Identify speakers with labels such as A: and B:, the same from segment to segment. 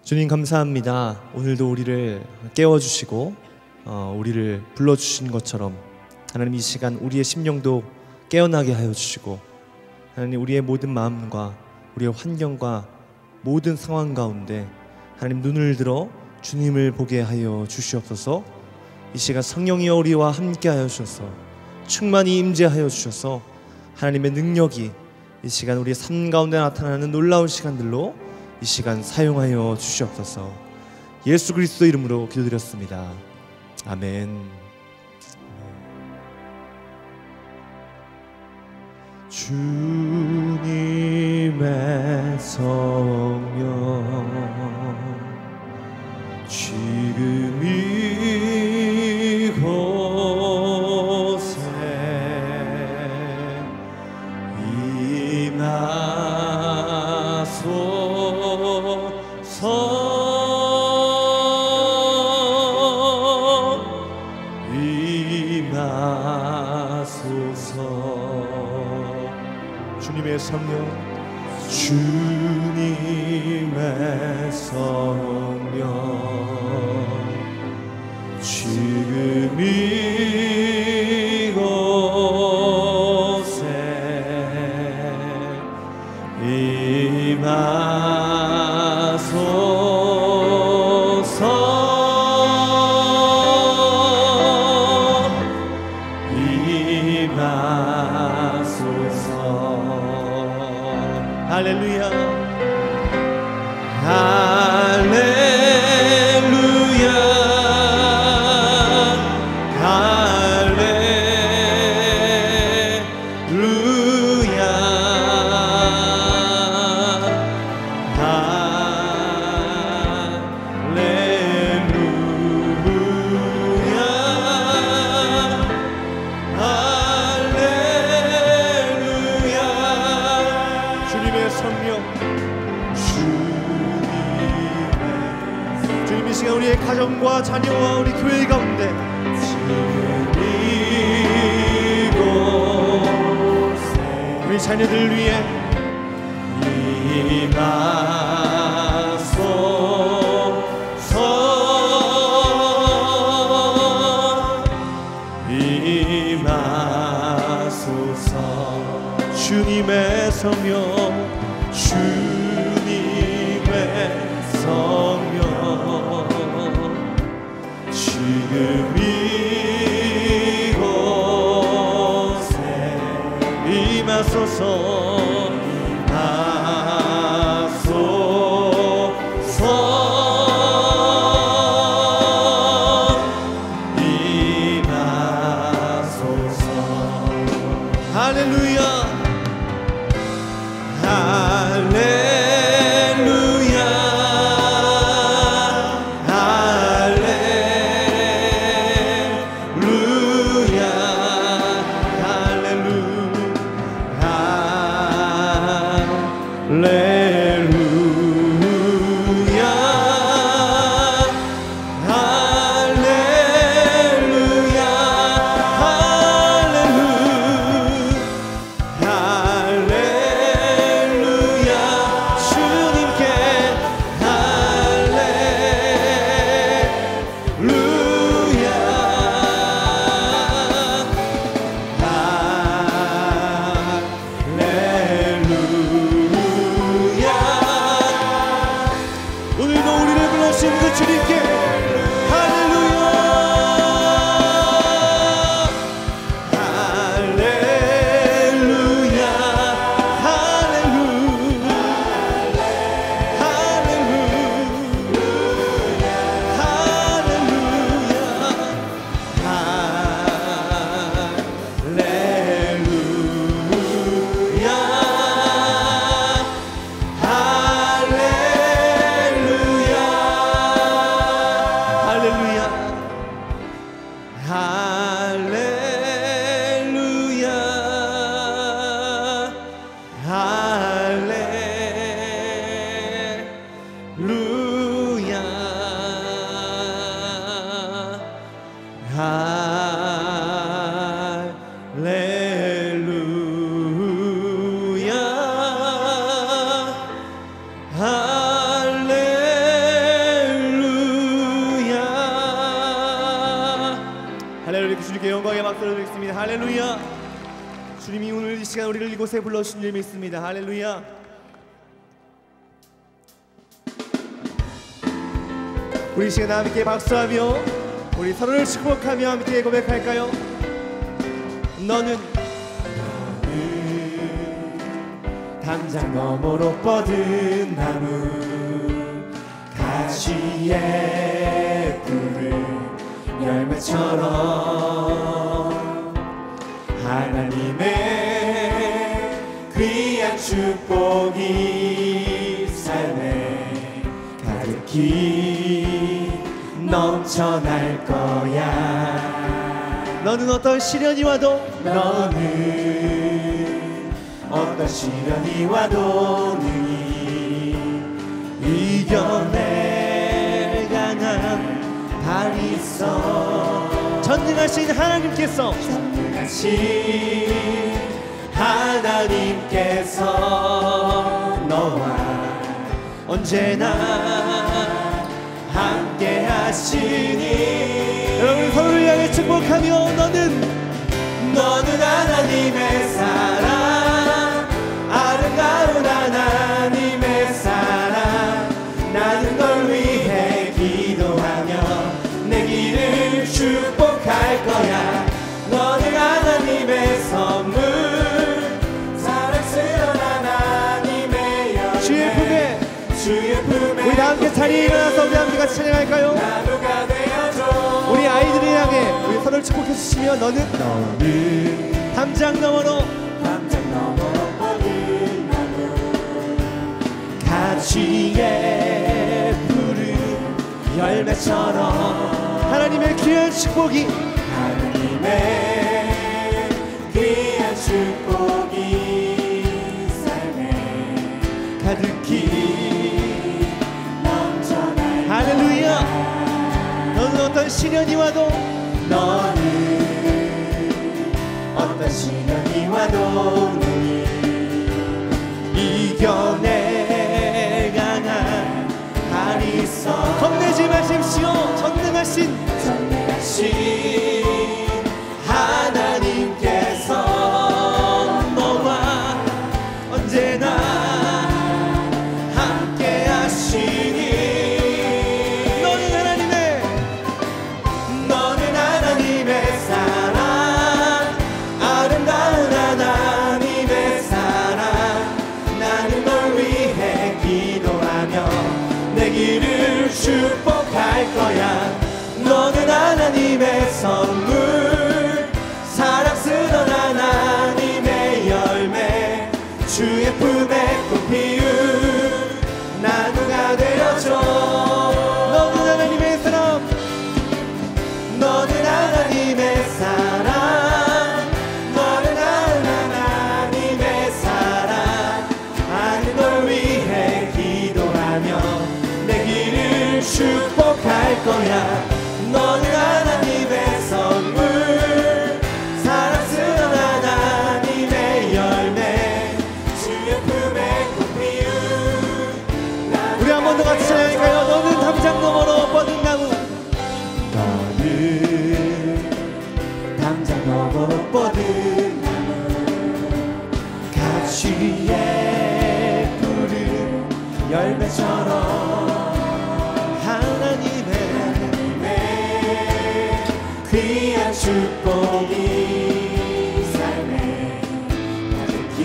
A: 주님 감사합니다. 오늘도 우리를 깨워주시고 우리를 불러주신 것처럼 하나님 이 시간 우리의 심령도 깨어나게 하여 주시고 하나님 우리의 모든 마음과 우리의 환경과 모든 상황 가운데 하나님 눈을 들어 주님을 보게 하여 주시옵소서. 이 시간 성령이여 우리와 함께 하여 주셔서 충만히 임재하여 주셔서 하나님의 능력이 이 시간 우리의 삶 가운데 나타나는 놀라운 시간들로 이 시간 사용하여 주시옵소서. 예수 그리스도 이름으로 기도드렸습니다. 아멘. 주님의 성령 지금 이곳에 임하소서. 주님의 성령 주님의 성령 지금 이곳에 임하소서. 할렐루야 할렐루야 할렐루야 할렐루야. 주님의 성령 주님 이 시간 우리의 가정과 자녀와 우리 교회 가운데 이곳에 우리 자녀들 위해 임하소서. 주님의 성령 주님의 성령 지금 이곳에 임하소서. 할렐루야 할렐루야 할렐루야 할렐루야 이 시간 우리를 이곳에 불러주신 줄 믿습니다. 할렐루야. 우리 이 시간 함께 박수하며 우리 서로를 축복하며 함께 고백할까요? 너는
B: 담장 너머로 뻗은 나무 가시에 푸른 열매처럼 하나님의 귀한 축복이 삶에 가득히 넘쳐날 거야.
A: 너는 어떤 시련이 와도
B: 너는 어떤 시련이 와도 능히 이겨낼 강한 발이 있어.
A: 전능하신 하나님께서
B: 너와
A: 언제나
B: 함께 하시니.
A: 여러분 서로를 향해 축복하며 너는
B: 하나님의 사랑, 아름다운 하나님의 사랑. 나는 널 위해 기도하며 내 길을 축복할 거야. 너는 하나님의 선물, 사랑스러운 하나님의 열매.
A: 주의 품에 우리 다 함께 자리에 일어나서 우리 함께 같이 찬양할까요?
B: 나무가 되어줘.
A: 우리 아이들을 향해 우리 서로를 축복해 주시며 너는 담장 너머로
B: 뻗은 나무
A: 가시에 푸른 열매처럼 하나님의 귀한 축복이
B: 하나님의 귀한 축복이 삶에
A: 가득히
B: 넘쳐날.
A: 할렐루야. 너는 어떤 시련이 와도
B: 어떤 시련이 와도 능히
A: 이겨낼 강한 발이 있어. 겁내지 마십시오. 전능하신 하나님께서 너와 언제나 함께 하시니.
B: 너는 하나님의 사랑, 아름다운 하나님의 사랑. 나는 널 위해 기도하며 내 길을 축복할 거야. 너는 하나님의 선물, 사랑스러운 하나님의 열매. 주의 품에 꽃 피운 나무가 되어줘.
A: 너는 하나님의 사람,
B: 너는 하나님의 사랑, 너는 하나님의 사랑. 나는 널 위해 기도하며 내 길을 축복할 거야. 너는 하나님의 선물, 사랑스러운 하나님의 열매. 주의 품에 꽃 피운
A: 우리 한 번 더 같이 찬양할까요? 너는 담장 너머로 뻗은 나무.
B: 너는 담장 너머로 뻗은 나무 가시에 푸른 열매처럼 하나님의 귀한 축복이 삶에 가득히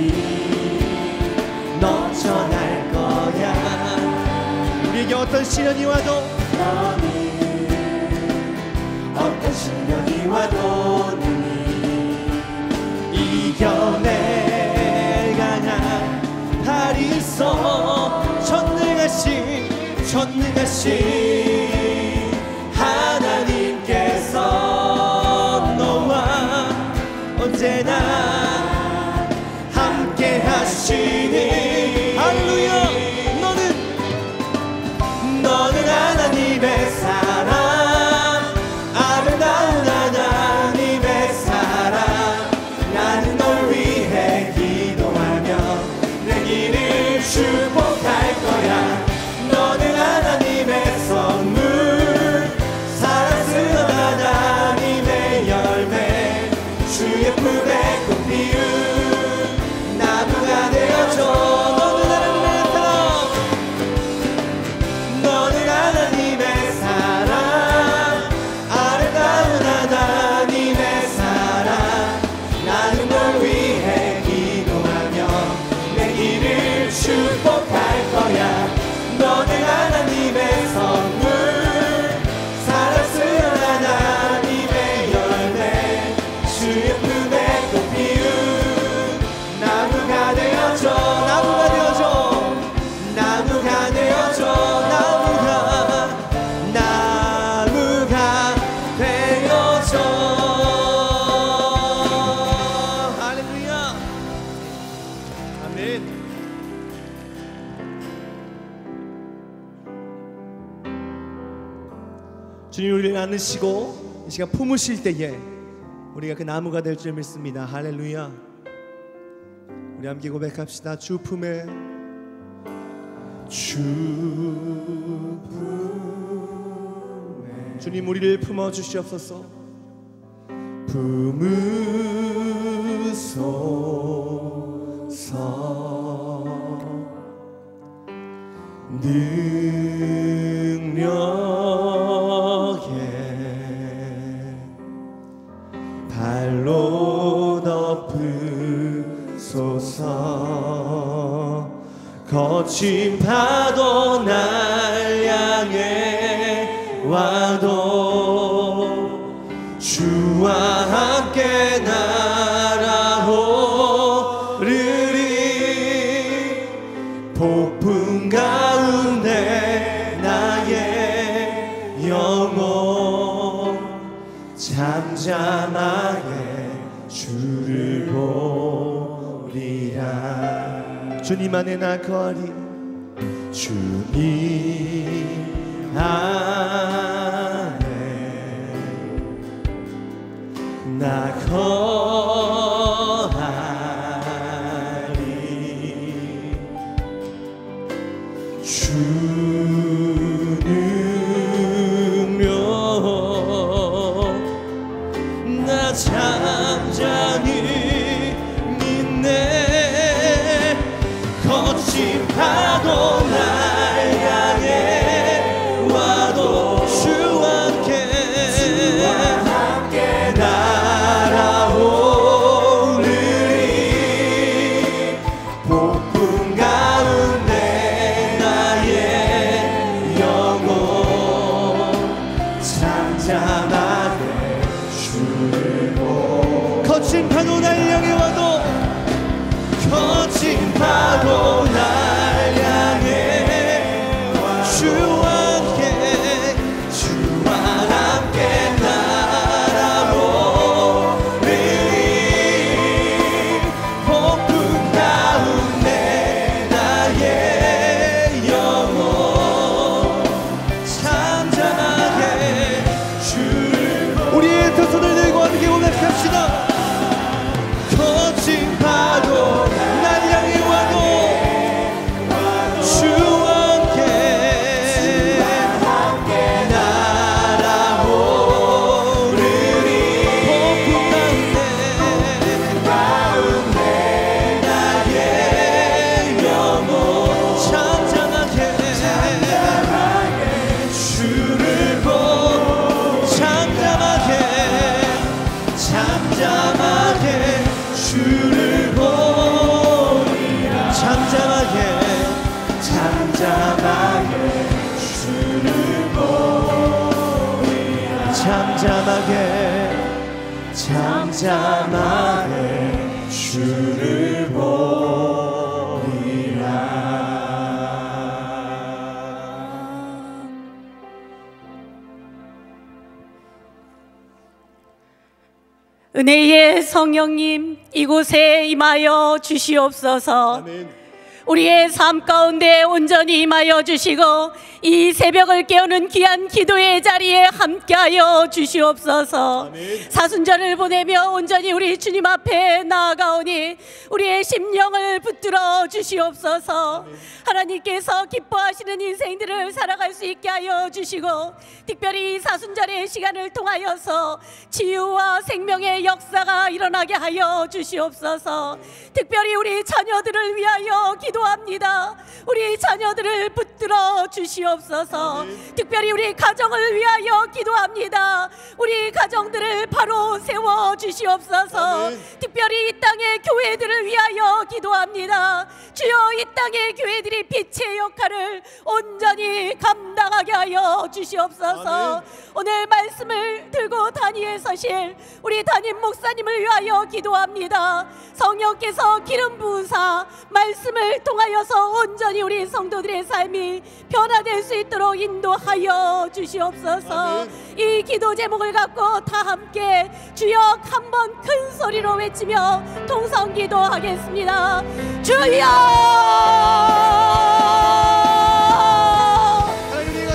B: 넘쳐날 거야.
A: 우리에게 어떤 시련이 와도
B: 어떤 시련이 와도 능히
A: 이겨낼 강한 발이 있어. 전능하신 하나님께서 너와 언제나 함께 하시니. 할렐루야.
B: 너는 하나님의 사랑, 아름다운 하나님의
A: 아멘. 주님 우리를 안으시고 이 시간 품으실 때에 우리가 그 나무가 될 줄 믿습니다. 할렐루야. 우리 함께 고백합시다. 주 품에 주님 우리를 품어 주시옵소서. 품으소서. 능력에 발로 덮으소서. 거친 파도 날 향해 와도 주와 함께 날아오르리. 폭풍 가운데 나의 영혼 잠잠하게 주를 보리라. 주님 안에 나 거하리. 주님 안에 나 거하리. 주 능력 나 잠잠히 믿네. 거친 파도 날 향해 와도 주와 함께 날아오르리. 폭풍 가운데 나의 영혼 잠잠하게 주를 보리. 거친 파도 날 향해 와도 거친 파도 날 향해 주와 함께 날아오르리. 폭풍 가운데 나의 영혼 잠잠하게 주를 보리. 우리의 두 손을 들고 함께 고백합시다. 거친 파도 날 향해 와도 주와 함께 날아오르리. 폭풍 가운데 나의 영혼 잠잠하게 주를 보리. 잠잠하게 주를 보리라. 잠잠하게 주를 보리라. 잠잠하게 주를 보리라.
C: 은혜의 성령님 이곳에 임하여 주시옵소서.
A: 아멘.
C: 우리의 삶 가운데 온전히 임하여 주시고 이 새벽을 깨우는 귀한 기도의 자리에 함께하여 주시옵소서.
A: 아멘.
C: 사순절을 보내며 온전히 우리 주님 앞에 나아가오니 우리의 심령을 붙들어 주시옵소서.
A: 아멘.
C: 하나님께서 기뻐하시는 인생들을 살아갈 수 있게 하여 주시고 특별히 이 사순절의 시간을 통하여서 치유와 생명의 역사가 일어나게 하여 주시옵소서. 특별히 우리 자녀들을 위하여 기도합니다. 우리 자녀들을 붙들어 주시옵소서. 특별히 우리 가정을 위하여 기도합니다. 우리 가정들을 바로 세워 주시옵소서. 특별히 이 땅의 교회들을 위하여 기도합니다. 주여 이 땅의 교회들이 빛의 역할을 온전히 감당하게 하여 주시옵소서. 오늘 말씀을 들고 단위에 서실 우리 담임 목사님을 위하여 기도합니다. 성령께서 기름 부으사 말씀을 통하여서 온전히 우리 성도들의 삶이 변화될 수 있도록 인도하여 주시옵소서. 이 기도 제목을 갖고 다 함께 주여 한 번 큰 소리로 외치며 통성 기도하겠습니다. 주여!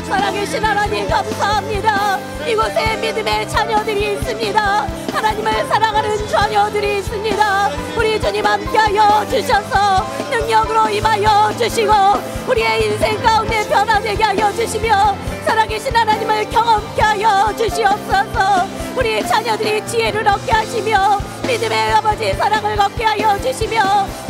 C: 살아계신 하나님 감사합니다. 이곳에 믿음의 자녀들이 있습니다. 하나님을 사랑하는 자녀들이 있습니다. 우리 주님 함께하여 주셔서 능력으로 임하여 주시고 우리의 인생 가운데 변화되게 하여 주시며 살아계신 하나님을 경험케 하여 주시옵소서. 우리 자녀들이 지혜를 얻게 하시며 믿음의 아버지 사랑을 얻게 하여 주시며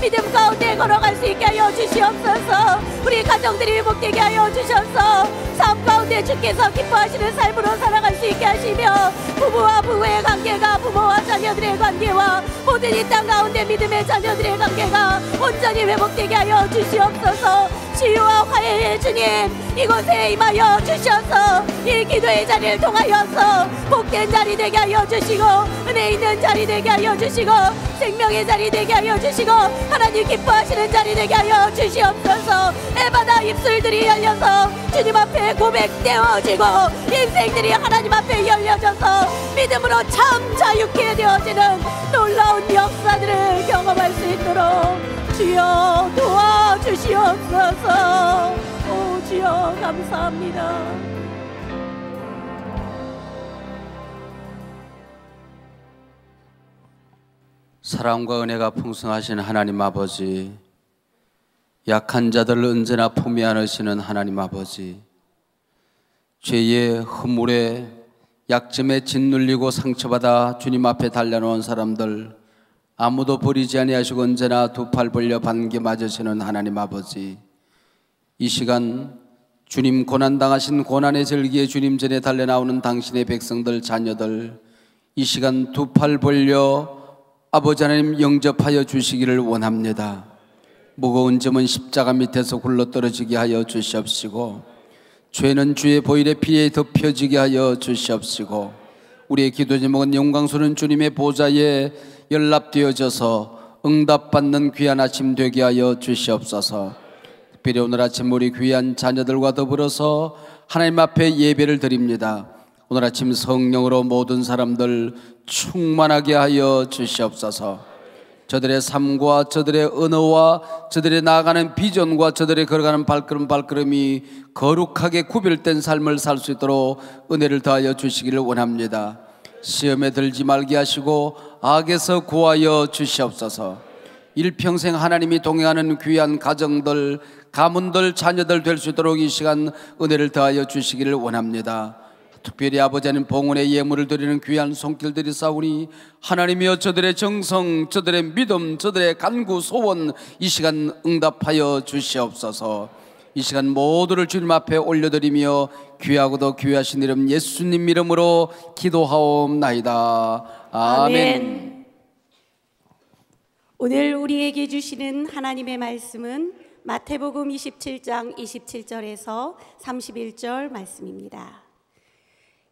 C: 믿음 가운데 걸어갈 수 있게 하여 주시옵소서. 우리 가정들이 회복되게 하여 주셔서 삶 가운데 주께서 기뻐하시는 삶으로 살아갈 수 있게 하시며 부부와 부부의 관계가 부모와 자녀들의 관계와 모든 이 땅 가운데 믿음의 자녀들의 관계가 온전히 회복되게 하여 주시옵소서. 치유와 화해의 주님 이곳에 임하여 주셔서 이 기도의 자리를 통하여서 복된 자리 되게 하여 주시고 은혜 있는 자리 되게 하여 주시고 생명의 자리 되게 하여 주시고 하나님 기뻐하시는 자리 되게 하여 주시옵소서. 에바다 입술들이 열려서 주님 앞에 고백되어지고 인생들이 하나님 앞에 열려져서 믿음으로 참 자유케 되어지는 놀라운 역사들을 경험할 수 있도록 주여 도와주시옵소서. 오 주여 감사합니다.
D: 사랑과 은혜가 풍성하신 하나님 아버지, 약한 자들을 언제나 품에 안으시는 하나님 아버지, 죄의 허물에 약점에 짓눌리고 상처받아 주님 앞에 달려놓은 사람들 아무도 버리지 아니하시고 언제나 두 팔 벌려 반겨 맞으시는 하나님 아버지, 이 시간 주님 고난당하신 고난의 절기에 주님 전에 달려나오는 당신의 백성들 자녀들 이 시간 두 팔 벌려 아버지 하나님 영접하여 주시기를 원합니다. 무거운 짐은 십자가 밑에서 굴러떨어지게 하여 주시옵시고 죄는 주의 보혈의 피에 덮여지게 하여 주시옵시고 우리의 기도 제목은 영광스러운 주님의 보좌에 연락되어져서 응답받는 귀한 아침 되게 하여 주시옵소서. 특별히 오늘 아침 우리 귀한 자녀들과 더불어서 하나님 앞에 예배를 드립니다. 오늘 아침 성령으로 모든 사람들 충만하게 하여 주시옵소서. 저들의 삶과 저들의 언어와 저들의 나아가는 비전과 저들의 걸어가는 발걸음이 거룩하게 구별된 삶을 살 수 있도록 은혜를 더하여 주시기를 원합니다. 시험에 들지 말게 하시고 악에서 구하여 주시옵소서. 일평생 하나님이 동행하는 귀한 가정들, 가문들, 자녀들 될 수 있도록 이 시간 은혜를 더하여 주시기를 원합니다. 특별히 아버지 하나님 봉헌의 예물을 드리는 귀한 손길들이 싸우니 하나님이여 저들의 정성, 저들의 믿음, 저들의 간구, 소원 이 시간 응답하여 주시옵소서. 이 시간 모두를 주님 앞에 올려드리며 귀하고도 귀하신 이름 예수님 이름으로 기도하옵나이다. 아멘.
C: 오늘 우리에게 주시는 하나님의 말씀은 마태복음 27장 27절에서 31절 말씀입니다.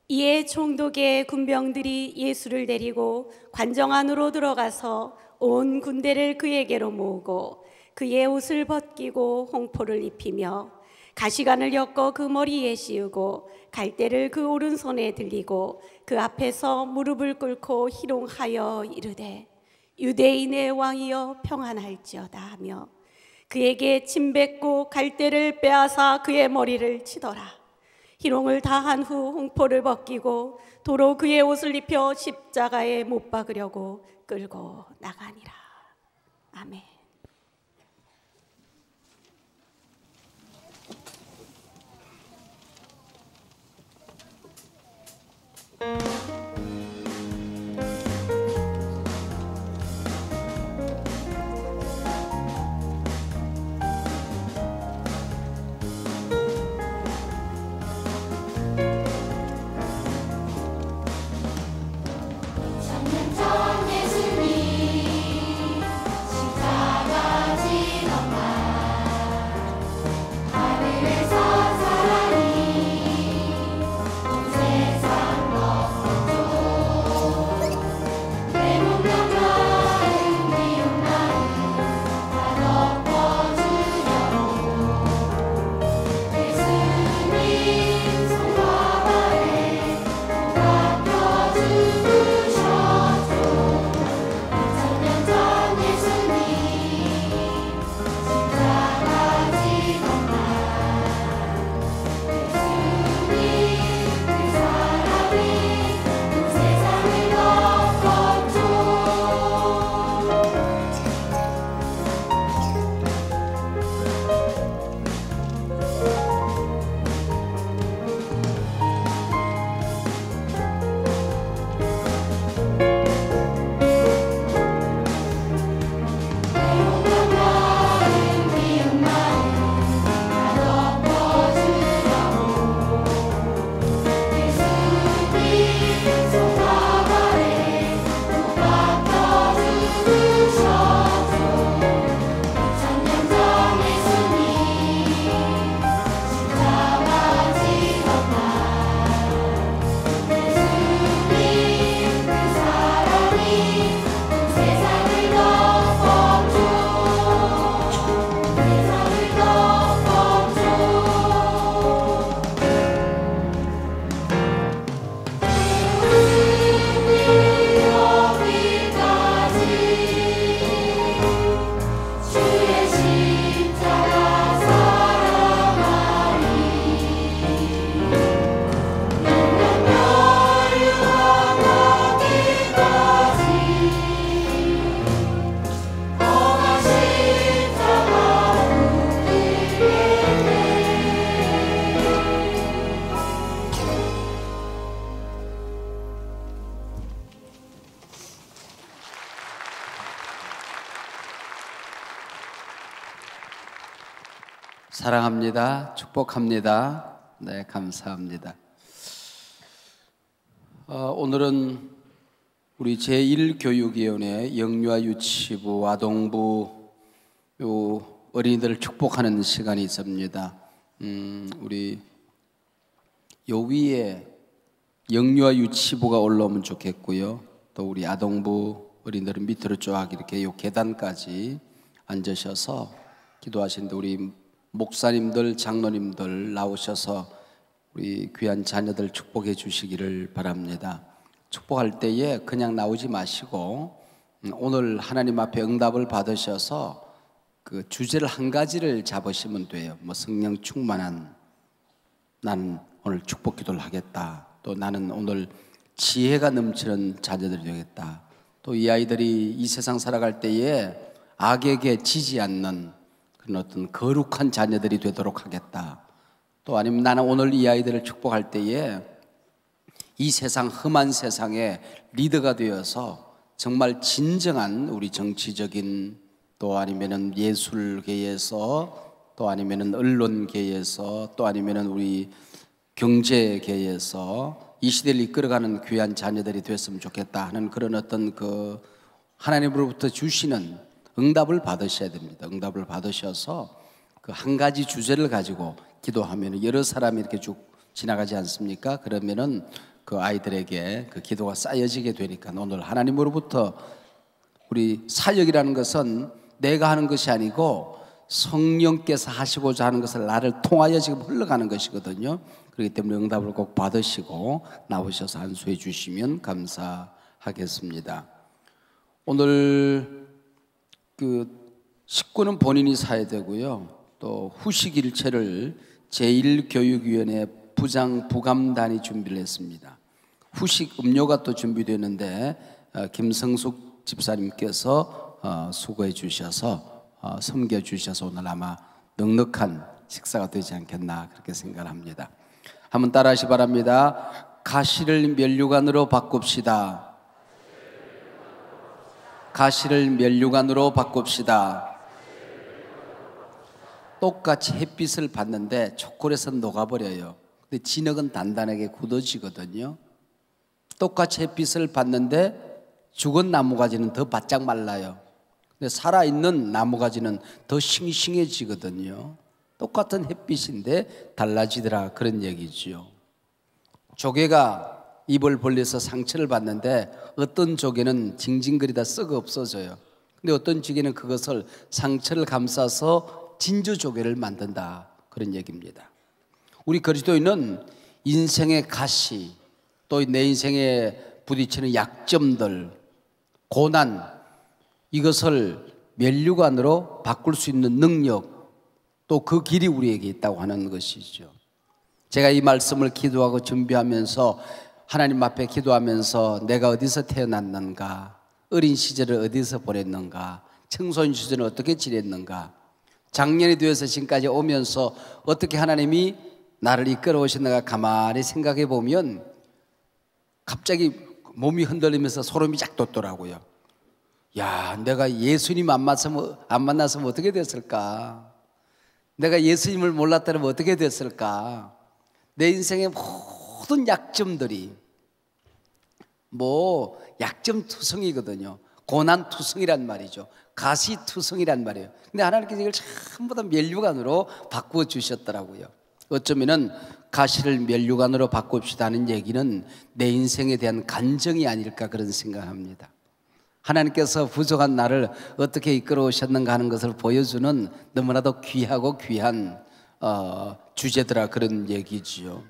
C: 이에 총독의 군병들이 예수를 데리고 관정 안으로 들어가서 온 군대를 그에게로 모으고 그의 옷을 벗기고 홍포를 입히며 가시관을 엮어 그 머리에 씌우고 갈대를 그 오른손에 들리고 그 앞에서 무릎을 꿇고 희롱하여 이르되 유대인의 왕이여 평안할지어다 하며 그에게 침 뱉고 갈대를 빼앗아 그의 머리를 치더라. 희롱을 다한 후 홍포를 벗기고 도로 그의 옷을 입혀 십자가에 못 박으려고 끌고 나가니라. 아멘.
E: 천년 전 예수님 십자가
D: 사랑합니다. 축복합니다. 네, 감사합니다. 오늘은 우리 제1교육위원회 영유아 유치부 아동부 어린이들을 축복하는 시간이 있습니다. 우리 요 위에 영유아 유치부가 올라오면 좋겠고요. 또 우리 아동부 어린이들은 밑으로 쫙 이렇게 요 계단까지 앉으셔서 기도하시는데 우리 목사님들, 장로님들 나오셔서 우리 귀한 자녀들 축복해 주시기를 바랍니다. 축복할 때에 그냥 나오지 마시고 오늘 하나님 앞에 응답을 받으셔서 그 주제를 한 가지를 잡으시면 돼요. 뭐 성령 충만한, 나는 오늘 축복 기도를 하겠다. 또 나는 오늘 지혜가 넘치는 자녀들이 되겠다. 또 이 아이들이 이 세상 살아갈 때에 악에게 지지 않는 그런 어떤 거룩한 자녀들이 되도록 하겠다. 또 아니면 나는 오늘 이 아이들을 축복할 때에 이 세상 험한 세상에 리더가 되어서 정말 진정한 우리 정치적인 또 아니면은 예술계에서 또 아니면은 언론계에서 또 아니면은 우리 경제계에서 이 시대를 이끌어가는 귀한 자녀들이 됐으면 좋겠다 하는 그런 어떤 그 하나님으로부터 주시는 응답을 받으셔야 됩니다. 응답을 받으셔서 그 한 가지 주제를 가지고 기도하면 여러 사람이 이렇게 쭉 지나가지 않습니까? 그러면은 그 아이들에게 그 기도가 쌓여지게 되니까 오늘 하나님으로부터 우리 사역이라는 것은 내가 하는 것이 아니고 성령께서 하시고자 하는 것을 나를 통하여 지금 흘러가는 것이거든요. 그렇기 때문에 응답을 꼭 받으시고 나오셔서 안수해 주시면 감사하겠습니다. 오늘 그 식구는 본인이 사야 되고요. 또 후식 일체를 제1교육위원회 부장 부감단이 준비를 했습니다. 후식 음료가 또 준비되는데 김성숙 집사님께서 수고해 주셔서 섬겨 주셔서 오늘 아마 넉넉한 식사가 되지 않겠나 그렇게 생각을 합니다. 한번 따라하시 바랍니다. 가시를 면류관으로 바꿉시다. 가시를 면류관으로 바꿉시다. 똑같이 햇빛을 받는데 초콜릿은 녹아버려요. 근데 진흙은 단단하게 굳어지거든요. 똑같이 햇빛을 받는데 죽은 나무가지는 더 바짝 말라요. 근데 살아있는 나무가지는 더 싱싱해지거든요. 똑같은 햇빛인데 달라지더라 그런 얘기죠. 조개가 입을 벌려서 상처를 받는데 어떤 조개는 징징거리다 썩어 없어져요. 근데 어떤 조개는 그것을 상처를 감싸서 진주 조개를 만든다 그런 얘기입니다. 우리 그리스도인은 인생의 가시 또 내 인생에 부딪히는 약점들 고난 이것을 면류관으로 바꿀 수 있는 능력 또 그 길이 우리에게 있다고 하는 것이죠. 제가 이 말씀을 기도하고 준비하면서 하나님 앞에 기도하면서 내가 어디서 태어났는가 어린 시절을 어디서 보냈는가 청소년 시절을 어떻게 지냈는가 작년이 되어서 지금까지 오면서 어떻게 하나님이 나를 이끌어 오셨는가 가만히 생각해 보면 갑자기 몸이 흔들리면서 소름이 쫙 돋더라고요. 야, 내가 예수님 안 만났으면 어떻게 됐을까? 내가 예수님을 몰랐다면 어떻게 됐을까? 내 인생의 모든 약점들이 뭐 약점투성이거든요. 고난투성이란 말이죠. 가시투성이란 말이에요. 근데 하나님께서 이걸 전부 다 면류관으로 바꾸어 주셨더라고요. 어쩌면은 가시를 면류관으로 바꿉시다 하는 얘기는 내 인생에 대한 간정이 아닐까 그런 생각합니다. 하나님께서 부족한 나를 어떻게 이끌어 오셨는가 하는 것을 보여주는 너무나도 귀하고 귀한 주제더라 그런 얘기지요.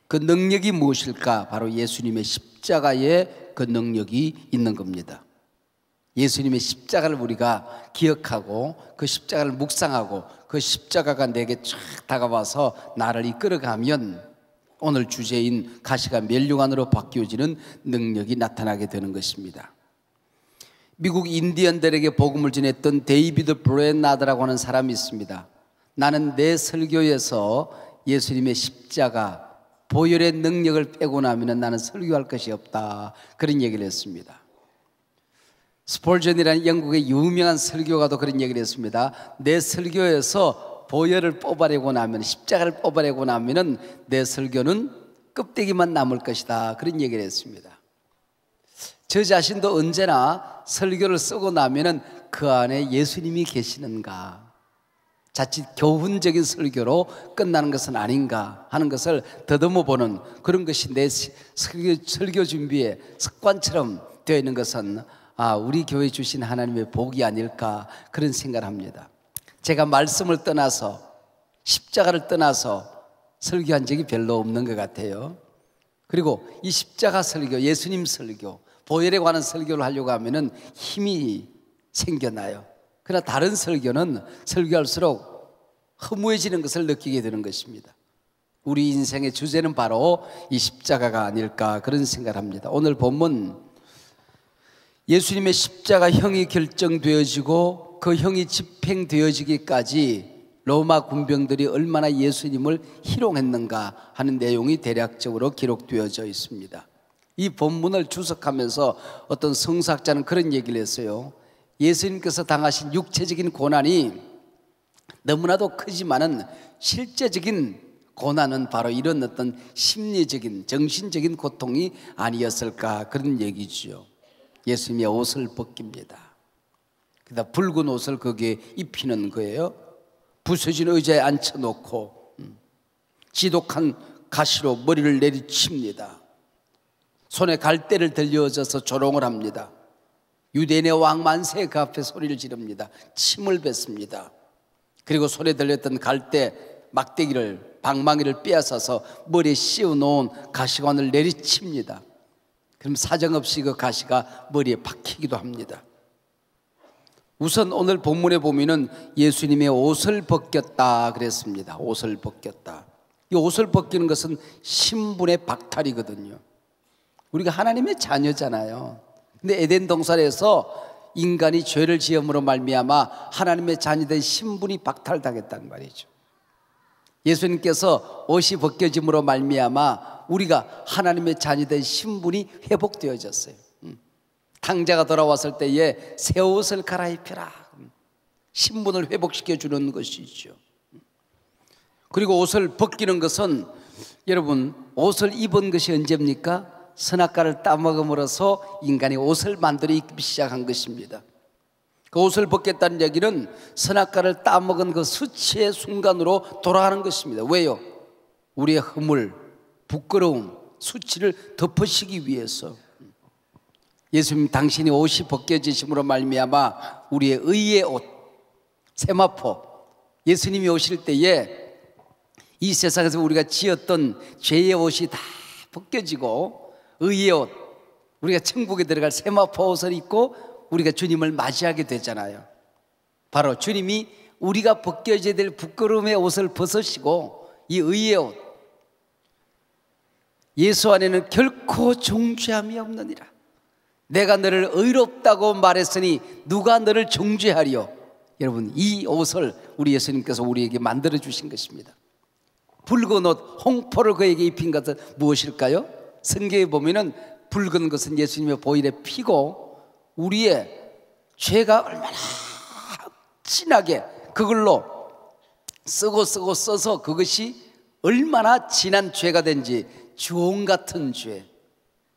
D: 그 능력이 무엇일까? 바로 예수님의 십자가에 그 능력이 있는 겁니다. 예수님의 십자가를 우리가 기억하고 그 십자가를 묵상하고 그 십자가가 내게 쫙 다가와서 나를 이끌어가면 오늘 주제인 가시가 면류관으로 바뀌어지는 능력이 나타나게 되는 것입니다. 미국 인디언들에게 복음을 전했던 데이비드 브랜나드라고 하는 사람이 있습니다. 나는 내 설교에서 예수님의 십자가 보혈의 능력을 빼고 나면 나는 설교할 것이 없다 그런 얘기를 했습니다. 스폴전이라는 영국의 유명한 설교가도 그런 얘기를 했습니다. 내 설교에서 보혈을 뽑아내고 나면, 십자가를 뽑아내고 나면은 내 설교는 껍데기만 남을 것이다, 그런 얘기를 했습니다. 저 자신도 언제나 설교를 쓰고 나면은 그 안에 예수님이 계시는가, 자칫 교훈적인 설교로 끝나는 것은 아닌가 하는 것을 더듬어 보는 그런 것이 내 설교 준비의 습관처럼 되어 있는 것은 우리 교회 주신 하나님의 복이 아닐까, 그런 생각을 합니다. 제가 말씀을 떠나서, 십자가를 떠나서 설교한 적이 별로 없는 것 같아요. 그리고 이 십자가 설교, 예수님 설교, 보혈에 관한 설교를 하려고 하면은 힘이 생겨나요. 그러나 다른 설교는 설교할수록 허무해지는 것을 느끼게 되는 것입니다. 우리 인생의 주제는 바로 이 십자가가 아닐까, 그런 생각을 합니다. 오늘 본문, 예수님의 십자가 형이 결정되어지고 그 형이 집행되어지기까지 로마 군병들이 얼마나 예수님을 희롱했는가 하는 내용이 대략적으로 기록되어져 있습니다. 이 본문을 주석하면서 어떤 성사학자는 그런 얘기를 했어요. 예수님께서 당하신 육체적인 고난이 너무나도 크지만은 실제적인 고난은 바로 이런 어떤 심리적인, 정신적인 고통이 아니었을까, 그런 얘기죠. 예수님의 옷을 벗깁니다. 그다음 붉은 옷을 거기에 입히는 거예요. 부서진 의자에 앉혀놓고 지독한 가시로 머리를 내리칩니다. 손에 갈대를 들려져서 조롱을 합니다. 유대인의 왕 만세, 그 앞에 소리를 지릅니다. 침을 뱉습니다. 그리고 손에 들렸던 갈대 막대기를, 방망이를 빼앗아서 머리에 씌워놓은 가시관을 내리칩니다. 그럼 사정없이 그 가시가 머리에 박히기도 합니다. 우선 오늘 본문에 보면은 예수님의 옷을 벗겼다 그랬습니다. 옷을 벗겼다. 이 옷을 벗기는 것은 신분의 박탈이거든요. 우리가 하나님의 자녀잖아요. 근데 에덴 동산에서 인간이 죄를 지음으로 말미암아 하나님의 자녀된 신분이 박탈당했단 말이죠. 예수님께서 옷이 벗겨짐으로 말미암아 우리가 하나님의 자녀된 신분이 회복되어졌어요. 탕자가 돌아왔을 때에 새 옷을 갈아입혀라, 신분을 회복시켜 주는 것이죠. 그리고 옷을 벗기는 것은, 여러분, 옷을 입은 것이 언제입니까? 선악과를 따먹음으로써 인간이 옷을 만들어 입기 시작한 것입니다. 그 옷을 벗겠다는 얘기는 선악과를 따먹은 그 수치의 순간으로 돌아가는 것입니다. 왜요? 우리의 허물, 부끄러움, 수치를 덮으시기 위해서. 예수님, 당신이 옷이 벗겨지심으로 말미암아 우리의 의의 옷, 세마포, 예수님이 오실 때에 이 세상에서 우리가 지었던 죄의 옷이 다 벗겨지고 의의 옷, 우리가 천국에 들어갈 세마포 옷을 입고 우리가 주님을 맞이하게 되잖아요. 바로 주님이 우리가 벗겨져야 될 부끄러움의 옷을 벗으시고 이 의의 옷, 예수 안에는 결코 정죄함이 없느니라. 내가 너를 의롭다고 말했으니 누가 너를 정죄하리요. 여러분, 이 옷을 우리 예수님께서 우리에게 만들어 주신 것입니다. 붉은 옷, 홍포를 그에게 입힌 것은 무엇일까요? 성경에 보면은 붉은 것은 예수님의 보혈의 피고, 우리의 죄가 얼마나 진하게 그걸로 쓰고 써서 그것이 얼마나 진한 죄가 된지, 주홍 같은 죄,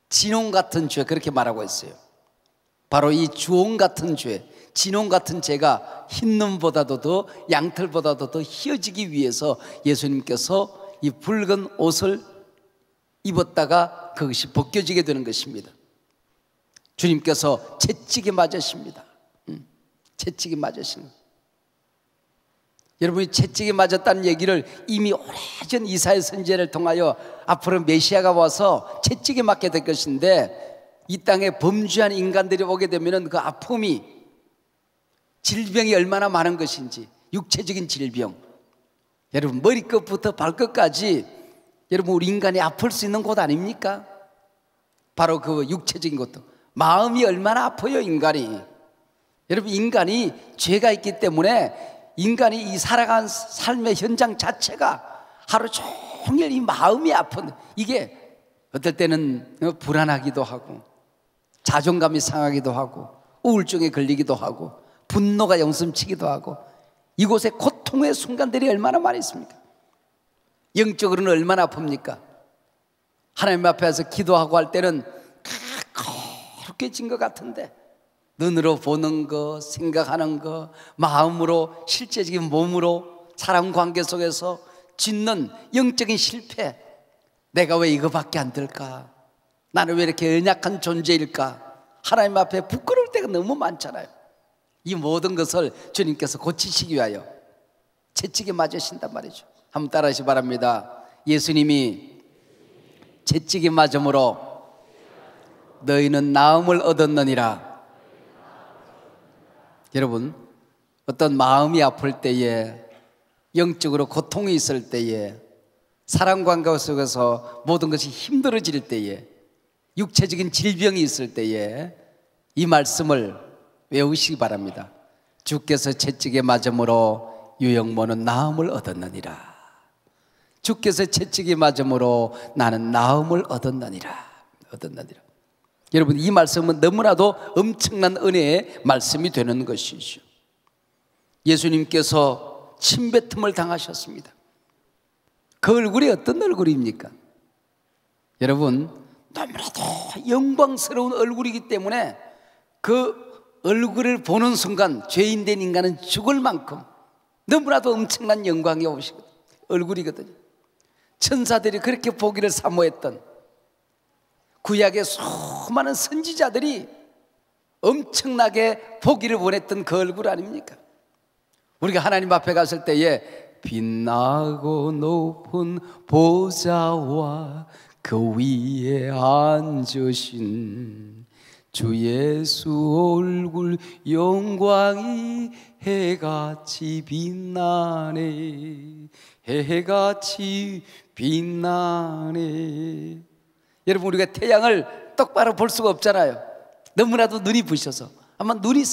D: 진홍 같은 죄, 그렇게 말하고 있어요. 바로 이 주홍 같은 죄, 진홍 같은 죄가 흰눈보다도 더, 양털보다도 더 희어지기 위해서 예수님께서 이 붉은 옷을 입었다가 그것이 벗겨지게 되는 것입니다. 주님께서 채찍에 맞으십니다. 채찍에 맞으시는 거예요. 여러분이 채찍에 맞았다는 얘기를 이미 오래전 이사야 선지자를 통하여 앞으로 메시아가 와서 채찍에 맞게 될 것인데, 이 땅에 범죄한 인간들이 오게 되면 그 아픔이, 질병이 얼마나 많은 것인지, 육체적인 질병, 여러분 머리끝부터 발끝까지 여러분 우리 인간이 아플 수 있는 곳 아닙니까? 바로 그 육체적인 것도, 마음이 얼마나 아파요 인간이. 여러분, 인간이 죄가 있기 때문에 인간이 이 살아간 삶의 현장 자체가 하루 종일 이 마음이 아픈, 이게 어떨 때는 불안하기도 하고 자존감이 상하기도 하고 우울증에 걸리기도 하고 분노가 용슴치기도 하고 이곳에 고통 고통의 순간들이 얼마나 많이 있습니까? 영적으로는 얼마나 아픕니까? 하나님 앞에서 기도하고 할 때는 그렇게 진 것 같은데 눈으로 보는 거, 생각하는 거, 마음으로, 실제적인 몸으로 사람 관계 속에서 짓는 영적인 실패, 내가 왜 이거밖에 안 될까? 나는 왜 이렇게 연약한 존재일까? 하나님 앞에 부끄러울 때가 너무 많잖아요. 이 모든 것을 주님께서 고치시기 위하여 채찍에 맞으신단 말이죠. 한번 따라하시기 바랍니다. 예수님이 채찍에 맞음으로 너희는 나음을 얻었느니라. 여러분, 어떤 마음이 아플 때에, 영적으로 고통이 있을 때에, 사람 관계 속에서 모든 것이 힘들어질 때에, 육체적인 질병이 있을 때에 이 말씀을 외우시기 바랍니다. 주께서 채찍에 맞음으로 유영모는 나음을 얻었느니라. 주께서 채찍에 맞음으로 나는 나음을 얻었느니라. 여러분, 이 말씀은 너무나도 엄청난 은혜의 말씀이 되는 것이죠. 예수님께서 침뱉음을 당하셨습니다. 그 얼굴이 어떤 얼굴입니까? 여러분, 너무나도 영광스러운 얼굴이기 때문에 그 얼굴을 보는 순간 죄인된 인간은 죽을 만큼 너무나도 엄청난 영광이 오시거든요. 얼굴이거든요. 천사들이 그렇게 보기를 사모했던, 구약의 수많은 선지자들이 엄청나게 보기를 원했던 그 얼굴 아닙니까? 우리가 하나님 앞에 갔을 때에 빛나고 높은 보좌와 그 위에 앉으신 주 예수 얼굴 영광이 해같이 빛나네. 해같이 빛나네. 여러분, 우리가 태양을 똑바로 볼 수가 없잖아요. 너무나도 눈이 부셔서 아마 눈이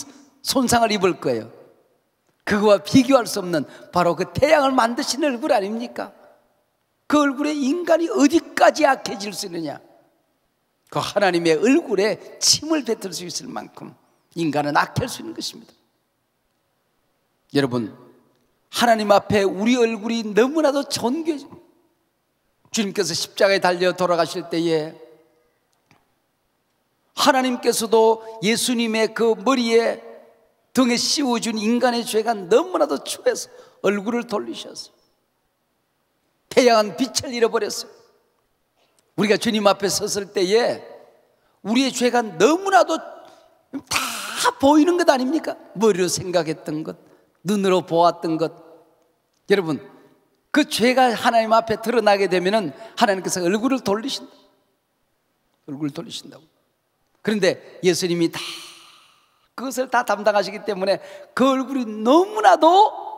D: 손상을 입을 거예요. 그거와 비교할 수 없는 바로 그 태양을 만드신 얼굴 아닙니까? 그 얼굴에 인간이 어디까지 악해질 수 있느냐? 그 하나님의 얼굴에 침을 뱉을 수 있을 만큼 인간은 악할 수 있는 것입니다. 여러분, 하나님 앞에 우리 얼굴이 너무나도 존귀해요. 주님께서 십자가에 달려 돌아가실 때에 하나님께서도 예수님의 그 머리에 등에 씌워준 인간의 죄가 너무나도 추해서 얼굴을 돌리셨어요. 태양은 빛을 잃어버렸어요. 우리가 주님 앞에 섰을 때에 우리의 죄가 너무나도 다 보이는 것 아닙니까? 머리로 생각했던 것, 눈으로 보았던 것. 여러분, 그 죄가 하나님 앞에 드러나게 되면은 하나님께서 얼굴을 돌리신다. 얼굴을 돌리신다고. 그런데 예수님이 다 그것을 다 담당하시기 때문에 그 얼굴이 너무나도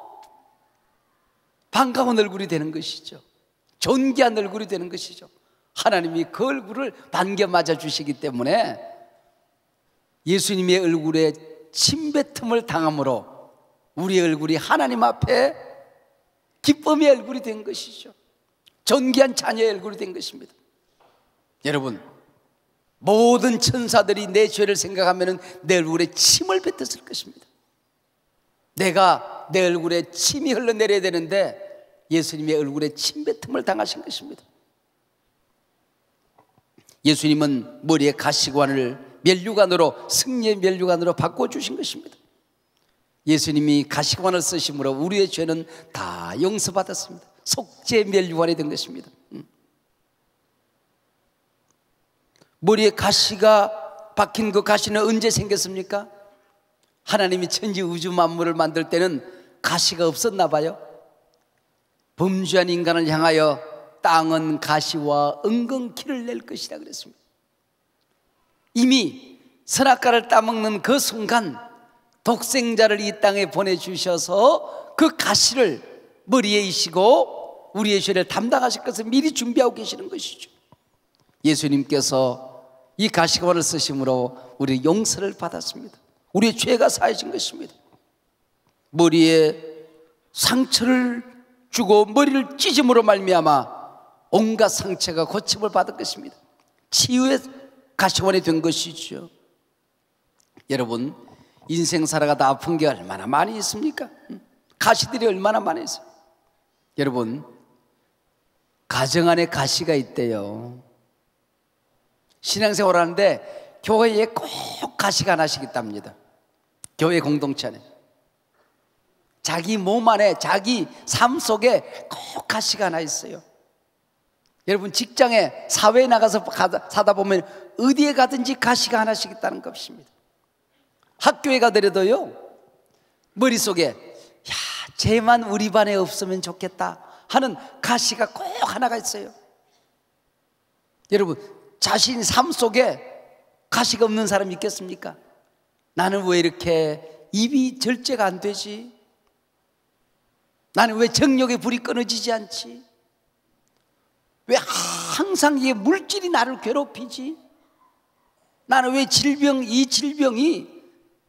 D: 반가운 얼굴이 되는 것이죠. 존귀한 얼굴이 되는 것이죠. 하나님이 그 얼굴을 반겨 맞아 주시기 때문에 예수님의 얼굴에 침뱉음을 당함으로 우리의 얼굴이 하나님 앞에 기쁨의 얼굴이 된 것이죠. 존귀한 자녀의 얼굴이 된 것입니다. 여러분, 모든 천사들이 내 죄를 생각하면 내 얼굴에 침을 뱉었을 것입니다. 내가 내 얼굴에 침이 흘러내려야 되는데 예수님의 얼굴에 침뱉음을 당하신 것입니다. 예수님은 머리에 가시관을 면류관으로, 승리의 면류관으로 바꿔주신 것입니다. 예수님이 가시관을 쓰심으로 우리의 죄는 다 용서받았습니다. 속죄의 면류관이 된 것입니다. 머리에 가시가 박힌 그 가시는 언제 생겼습니까? 하나님이 천지 우주 만물을 만들 때는 가시가 없었나 봐요. 범죄한 인간을 향하여 땅은 가시와 은근 키를 낼 것이라 그랬습니다. 이미 선악과를 따먹는 그 순간 독생자를 이 땅에 보내주셔서 그 가시를 머리에 이시고 우리의 죄를 담당하실 것을 미리 준비하고 계시는 것이죠. 예수님께서 이 가시관을 쓰심으로 우리 용서를 받았습니다. 우리의 죄가 사해진 것입니다. 머리에 상처를 주고 머리를 찢음으로 말미암아 온갖 상처가 고침을 받은 것입니다. 치유의 가시관이 된 것이죠. 여러분, 인생 살아가다 아픈 게 얼마나 많이 있습니까? 가시들이 얼마나 많았어요. 여러분, 가정 안에 가시가 있대요. 신앙생활 하는데 교회에 꼭 가시가 하나씩 있답니다. 교회 공동체 안에, 자기 몸 안에, 자기 삶 속에 꼭 가시가 하나 있어요. 여러분, 직장에, 사회에 나가서 사다 보면 어디에 가든지 가시가 하나씩 있다는 것입니다. 학교에 가더라도요, 머릿속에 야, 쟤만 우리 반에 없으면 좋겠다 하는 가시가 꼭 하나가 있어요. 여러분, 자신 삶 속에 가시가 없는 사람이 있겠습니까? 나는 왜 이렇게 입이 절제가 안 되지? 나는 왜 정욕의 불이 끊어지지 않지? 왜 항상 이 물질이 나를 괴롭히지? 나는 왜 이 질병이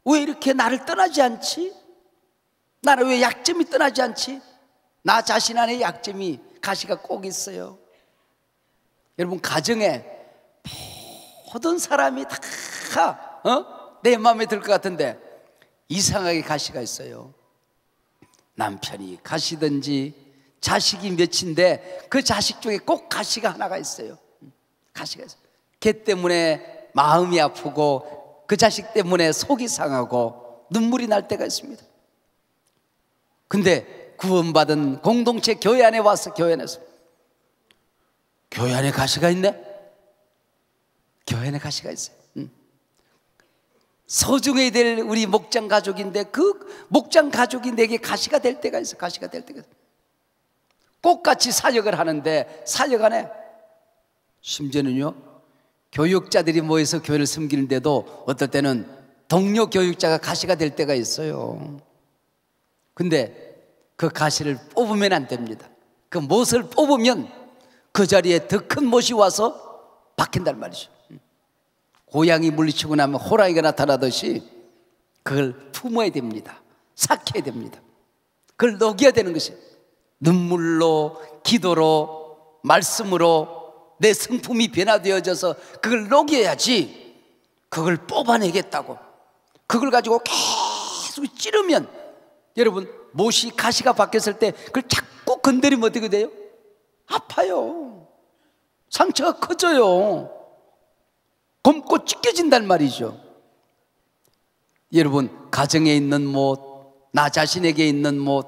D: 왜 이렇게 나를 떠나지 않지? 나는 왜 약점이 떠나지 않지? 나 자신 안에 약점이, 가시가 꼭 있어요. 여러분, 가정에 모든 사람이 다 내 마음에 들 것 같은데 이상하게 가시가 있어요. 남편이 가시든지 자식이 몇인데 그 자식 중에 꼭 가시가 하나가 있어요. 가시가 있어요. 걔 때문에 마음이 아프고 그 자식 때문에 속이 상하고 눈물이 날 때가 있습니다. 근데 구원받은 공동체 교회 안에 와서, 교회 안에서 교회 안에 가시가 있네? 교회 안에 가시가 있어요. 소중해야 될 우리 목장 가족인데 그 목장 가족이 내게 가시가 될 때가 있어요. 가시가 될 때가 있어요. 꼭 같이 사역을 하는데 사역 안에, 심지어는요, 교육자들이 모여서 교회를 섬기는데도 어떨 때는 동료 교육자가 가시가 될 때가 있어요. 근데 그 가시를 뽑으면 안 됩니다. 그 못을 뽑으면 그 자리에 더 큰 못이 와서 박힌단 말이죠. 고양이 물리치고 나면 호랑이가 나타나듯이 그걸 품어야 됩니다. 삭혀야 됩니다. 그걸 녹여야 되는 것이에요. 눈물로, 기도로, 말씀으로 내 성품이 변화되어져서 그걸 녹여야지 그걸 뽑아내겠다고. 그걸 가지고 계속 찌르면, 여러분, 못이 가시가 박혔을 때 그걸 자꾸 건드리면 어떻게 돼요? 아파요. 상처가 커져요. 검고 찢겨진단 말이죠. 여러분, 가정에 있는 못, 나 자신에게 있는 못,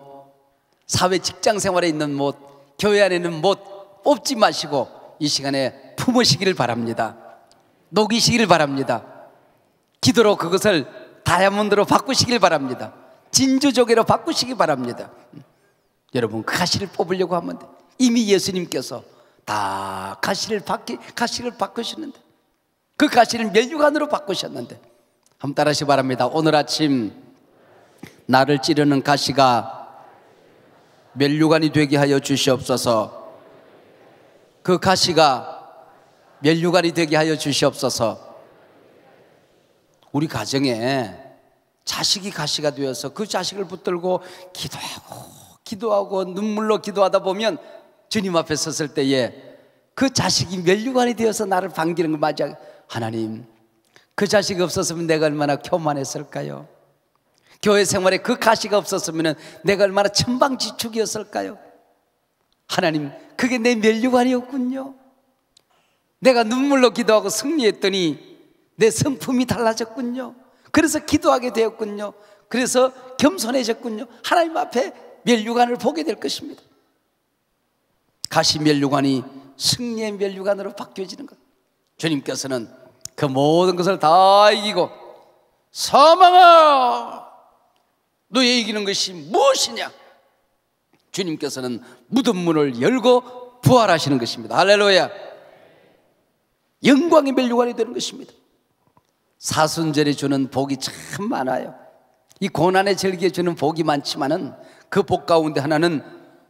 D: 사회 직장 생활에 있는 못, 교회 안에 있는 못 뽑지 마시고 이 시간에 품으시기를 바랍니다. 녹이시기를 바랍니다. 기도로 그것을 다이아몬드로 바꾸시길 바랍니다. 진주조개로 바꾸시기 바랍니다. 여러분, 그 가시를 뽑으려고 하면 돼. 이미 예수님께서 다 가시를 바꾸시는데, 그 가시를 면류관으로 바꾸셨는데, 한번 따라하시기 바랍니다. 오늘 아침 나를 찌르는 가시가 면류관이 되게 하여 주시옵소서. 그 가시가 면류관이 되게 하여 주시옵소서. 우리 가정에 자식이 가시가 되어서 그 자식을 붙들고 기도하고 눈물로 기도하다 보면 주님 앞에 섰을 때에 그 자식이 면류관이 되어서 나를 반기는 거 맞아. 하나님, 그 자식이 없었으면 내가 얼마나 교만했을까요? 교회 생활에 그 가시가 없었으면 내가 얼마나 천방지축이었을까요? 하나님, 그게 내 면류관이었군요. 내가 눈물로 기도하고 승리했더니 내 성품이 달라졌군요. 그래서 기도하게 되었군요. 그래서 겸손해졌군요. 하나님 앞에 면류관을 보게 될 것입니다. 가시 면류관이 승리의 면류관으로 바뀌어지는 것. 주님께서는 그 모든 것을 다 이기고, 사망아, 너의 이기는 것이 무엇이냐? 주님께서는 무덤 문을 열고 부활하시는 것입니다. 할렐루야. 영광의 면류관이 되는 것입니다. 사순절에 주는 복이 참 많아요. 이 고난의 절기에 주는 복이 많지만은 그 복 가운데 하나는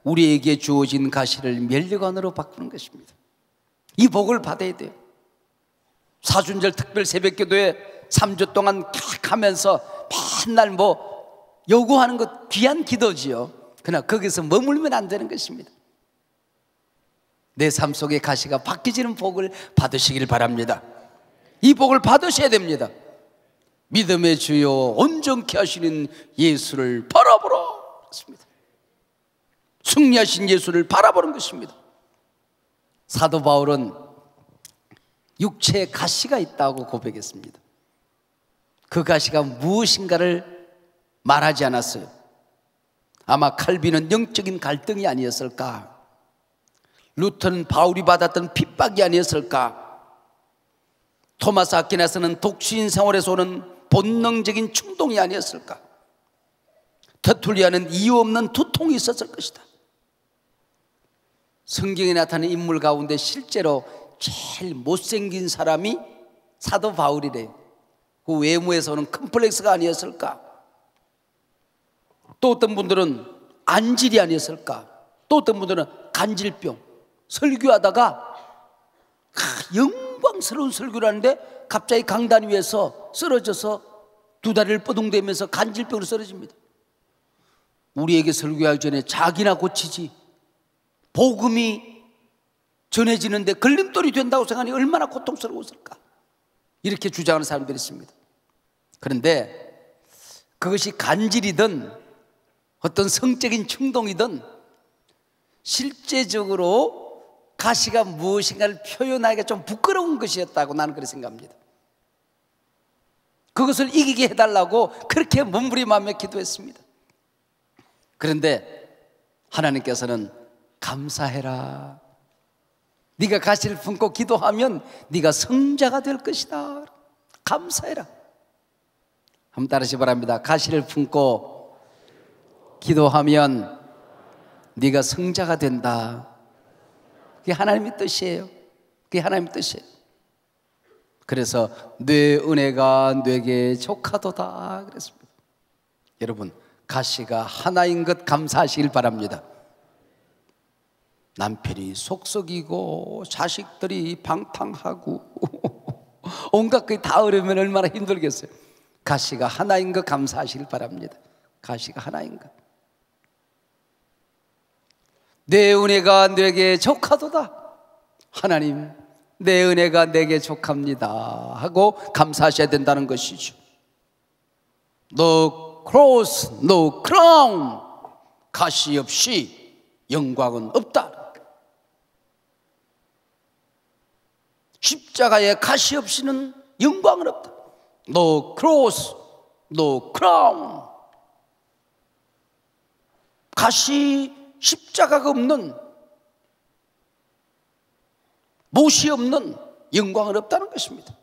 D: 우리에게 주어진 가시를 면류관으로 바꾸는 것입니다. 이 복을 받아야 돼요. 사순절 특별 새벽기도에 3주 동안 쫙 하면서 맨날 요구하는 것 귀한 기도지요. 그러나 거기서 머물면 안 되는 것입니다. 내 삶 속의 가시가 바뀌지는 복을 받으시길 바랍니다. 이 복을 받으셔야 됩니다. 믿음의 주요 온전케 하시는 예수를 바라보라. 그렇습니다. 승리하신 예수를 바라보는 것입니다. 사도 바울은 육체에 가시가 있다고 고백했습니다. 그 가시가 무엇인가를 말하지 않았어요. 아마 칼빈은 영적인 갈등이 아니었을까? 루터는 바울이 받았던 핍박이 아니었을까? 토마스 아퀴나스는 독신 생활에서 오는 본능적인 충동이 아니었을까? 터툴리아는 이유 없는 두통이 있었을 것이다. 성경에 나타나는 인물 가운데 실제로 제일 못생긴 사람이 사도 바울이래요. 그 외모에서 오는 컴플렉스가 아니었을까? 또 어떤 분들은 안질이 아니었을까? 또 어떤 분들은 간질병. 설교하다가 영광스러운 설교를 하는데 갑자기 강단 위에서 쓰러져서 두 다리를 뻐둥대면서 간질병으로 쓰러집니다. 우리에게 설교하기 전에 자기나 고치지, 복음이 전해지는데 걸림돌이 된다고 생각하니 얼마나 고통스러웠을까? 이렇게 주장하는 사람들이 있습니다. 그런데 그것이 간질이든 어떤 성적인 충동이든 실제적으로 가시가 무엇인가를 표현하기가 좀 부끄러운 것이었다고 나는 그렇게 생각합니다. 그것을 이기게 해달라고 그렇게 몸부림하며 기도했습니다. 그런데 하나님께서는 감사해라, 네가 가시를 품고 기도하면 네가 성자가 될 것이다. 감사해라. 한번 따르시 바랍니다. 가시를 품고 기도하면 네가 성자가 된다. 그게 하나님의 뜻이에요. 그게 하나님의 뜻이에요. 그래서 내 은혜가 내게 족하도다 그랬습니다. 여러분, 가시가 하나인 것 감사하시길 바랍니다. 남편이 속썩이고 자식들이 방탕하고 온갖 것이 다 어려우면 얼마나 힘들겠어요. 가시가 하나인 것 감사하시길 바랍니다. 가시가 하나인 것. 내 은혜가 내게 족하도다. 하나님, 내 은혜가 내게 족합니다 하고 감사하셔야 된다는 것이죠. No cross, no crown. 가시 없이 영광은 없다. 십자가에 가시 없이는 영광은 없다. No cross, no crown. 가시, 십자가가 없는, 못이 없는 영광은 없다는 것입니다.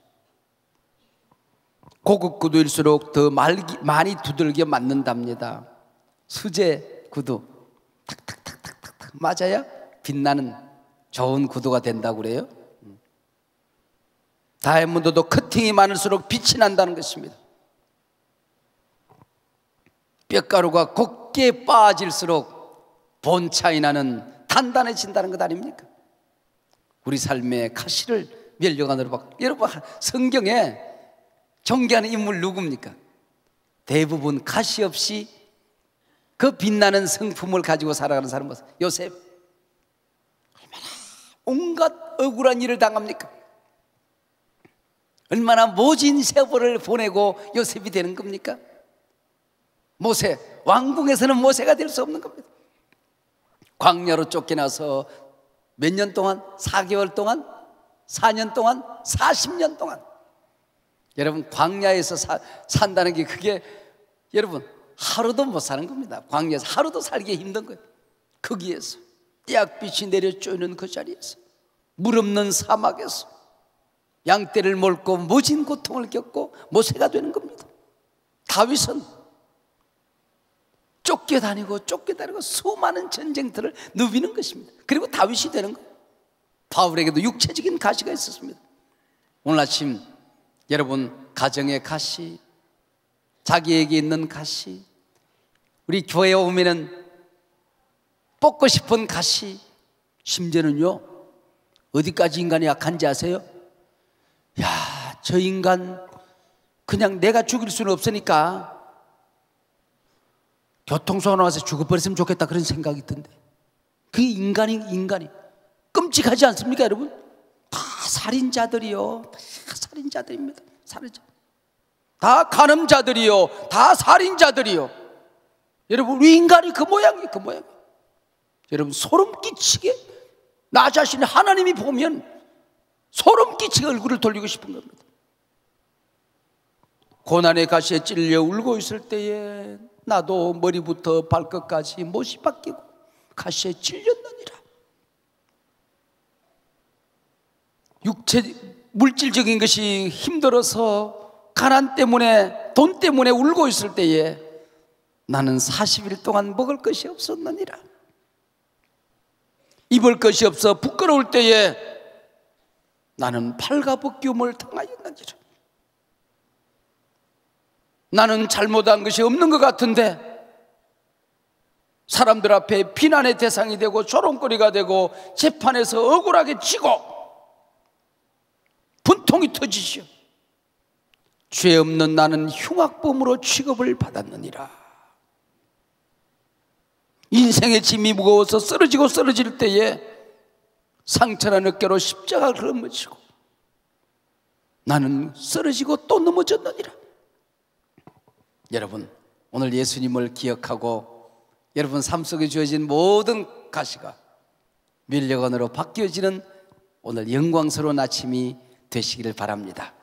D: 고급 구두일수록 더 많이 두들겨 맞는답니다. 수제 구두 탁탁탁탁탁 맞아야 빛나는 좋은 구두가 된다고 그래요. 다이아몬드도 커팅이 많을수록 빛이 난다는 것입니다. 뼈가루가 곱게 빠질수록 본 차이 나는 단단해진다는 것 아닙니까? 우리 삶의 가시를 멸류관으로 바꾸고. 여러분, 성경에 존경하는 인물 누굽니까? 대부분 가시 없이 그 빛나는 성품을 가지고 살아가는 사람은 요셉. 얼마나 온갖 억울한 일을 당합니까? 얼마나 모진 세월을 보내고 요셉이 되는 겁니까? 모세, 왕궁에서는 모세가 될 수 없는 겁니다. 광야로 쫓겨나서 몇 년 동안? 4개월 동안? 4년 동안? 40년 동안. 여러분, 광야에서 산다는 게 그게 여러분 하루도 못 사는 겁니다. 광야에서 하루도 살기 힘든 거예요. 거기에서 떼약빛이 내려 쪼이는 그 자리에서 물 없는 사막에서 양떼를 몰고 모진 고통을 겪고 모세가 되는 겁니다. 다윗은 쫓겨다니고 수많은 전쟁터를 누비는 것입니다. 그리고 다윗이 되는 거예요. 바울에게도 육체적인 가시가 있었습니다. 오늘 아침 여러분 가정의 가시, 자기에게 있는 가시, 우리 교회에 오면은 뽑고 싶은 가시, 심지어는요 어디까지 인간이 약한지 아세요? 야, 저 인간 그냥 내가 죽일 수는 없으니까 교통사고 나와서 죽어버렸으면 좋겠다 그런 생각이 든데, 그 인간이 끔찍하지 않습니까 여러분? 다 살인자들이요, 다 살인자들입니다. 살인자, 다 간음자들이요, 다 살인자들이요. 여러분, 우리 인간이 그 모양이에요. 그 모양. 여러분, 소름 끼치게 나 자신이 하나님이 보면 소름 끼치게 얼굴을 돌리고 싶은 겁니다. 고난의 가시에 찔려 울고 있을 때에 나도 머리부터 발끝까지 못이 바뀌고 가시에 찔렸느니라. 물질적인 것이 힘들어서 가난 때문에, 돈 때문에 울고 있을 때에 나는 40일 동안 먹을 것이 없었느니라. 입을 것이 없어 부끄러울 때에 나는 팔가벗김을 당하였느니라. 나는 잘못한 것이 없는 것 같은데 사람들 앞에 비난의 대상이 되고 조롱거리가 되고 재판에서 억울하게 지고 분통이 터지시오. 죄 없는 나는 흉악범으로 취급을 받았느니라. 인생의 짐이 무거워서 쓰러지고 쓰러질 때에 상처나 어깨로 십자가를 넘어지고 나는 쓰러지고 또 넘어졌느니라. 여러분, 오늘 예수님을 기억하고 여러분 삶 속에 주어진 모든 가시가 면류관으로 바뀌어지는 오늘 영광스러운 아침이 되시기를 바랍니다.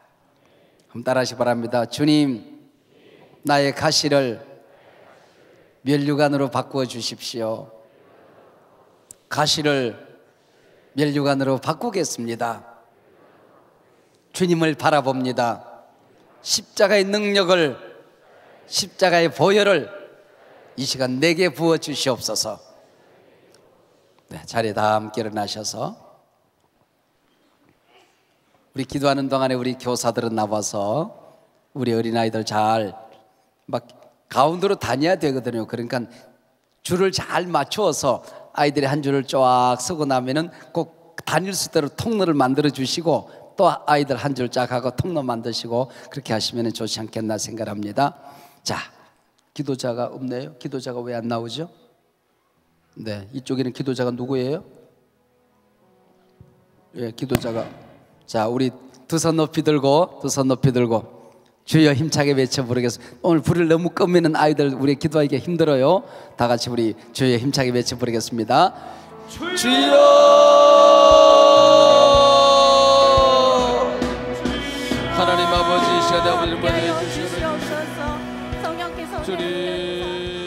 D: 한번 따라하시기 바랍니다. 주님, 나의 가시를 면류관으로 바꾸어 주십시오. 가시를 면류관으로 바꾸겠습니다. 주님을 바라봅니다. 십자가의 능력을, 십자가의 보혈을 이 시간 내게 부어 주시옵소서. 네, 자리에 다 함께 일어나셔서 우리 기도하는 동안에 우리 교사들은 나와서 우리 어린아이들 잘 막 가운데로 다녀야 되거든요. 그러니까 줄을 잘 맞추어서 아이들이 한 줄을 쫙 서고 나면은 꼭 다닐 수 있도록 통로를 만들어 주시고 또 아이들 한 줄 쫙 하고 통로 만드시고 그렇게 하시면 좋지 않겠나 생각합니다. 자, 기도자가 없네요. 기도자가 왜 안 나오죠? 네, 이쪽에는 기도자가 누구예요? 예, 기도자가. 자, 우리 두 손 높이 들고, 두 손 높이 들고 주여 힘차게 외쳐 부르겠습니다. 오늘 불을 너무 끄면은 아이들 우리 기도하기가 힘들어요. 다 같이 우리 주여 힘차게 외쳐 부르겠습니다. 주여! 하나님 아버지, 시간에 아버지를 보내 주시옵소서.
C: 성령께서
D: 주님.